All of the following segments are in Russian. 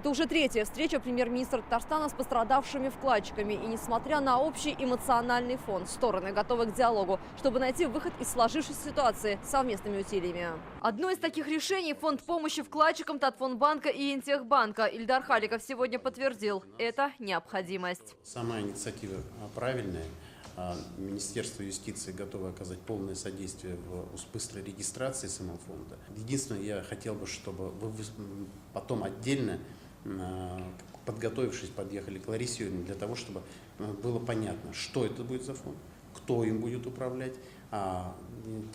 Это уже третья встреча премьер-министра Татарстана с пострадавшими вкладчиками. И несмотря на общий эмоциональный фон, стороны готовы к диалогу, чтобы найти выход из сложившейся ситуации совместными усилиями. Одно из таких решений – фонд помощи вкладчикам Татфонбанка и Интехбанка. Ильдар Халиков сегодня подтвердил – это необходимость. Сама инициатива правильная. Министерство юстиции готово оказать полное содействие в быстрой регистрации самого фонда. Единственное, я хотел бы, чтобы вы потом отдельно, подготовившись, подъехали к Ларисе Юрьевне, для того, чтобы было понятно, что это будет за фонд, кто им будет управлять,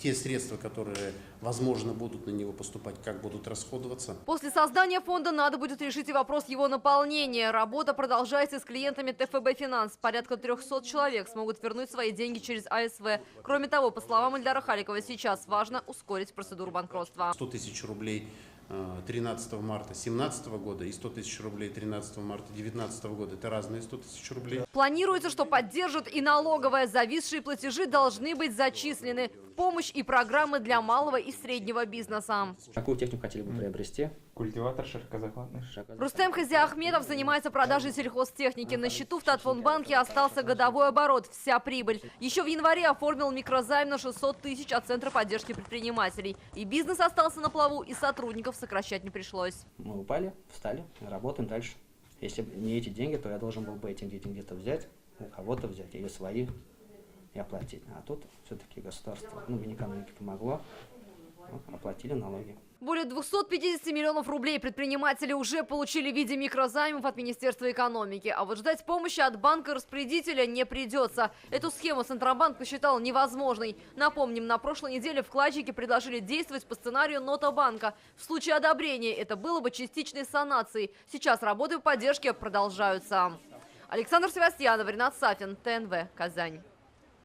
те средства, которые, возможно, будут на него поступать, как будут расходоваться. После создания фонда надо будет решить и вопрос его наполнения. Работа продолжается с клиентами ТФБ «Финанс». Порядка 300 человек смогут вернуть свои деньги через АСВ. Кроме того, по словам Ильдара Халикова, сейчас важно ускорить процедуру банкротства. 100 тысяч рублей 13 марта 2017 года и 100 тысяч рублей 13 марта 2019 года. Это разные 100 тысяч рублей. Планируется, что поддержат и налоговая. Зависшие платежи должны быть зачислены в помощь и программы для малого и среднего бизнеса. Какую технику хотели бы приобрести? Культиватор широкозахватный. Рустем Хазиахметов занимается продажей сельхозтехники. На счету в Татфонбанке остался годовой оборот, вся прибыль. Еще в январе оформил микрозайм на 600 тысяч от Центра поддержки предпринимателей. И бизнес остался на плаву, и сотрудников сокращать не пришлось. Мы упали, встали, работаем дальше. Если бы не эти деньги, то я должен был бы эти деньги где-то взять, у кого-то взять, или свои, и оплатить. А тут все-таки государство, Минэкономики помогло, оплатили налоги. Более 250 миллионов рублей предприниматели уже получили в виде микрозаймов от Министерства экономики. А вот ждать помощи от банка-распорядителя не придется. Эту схему Центробанк посчитал невозможной. Напомним, на прошлой неделе вкладчики предложили действовать по сценарию Нотобанка. В случае одобрения это было бы частичной санацией. Сейчас работы по поддержке продолжаются. Александр Севастьянов, Ренат Сафин, ТНВ, Казань.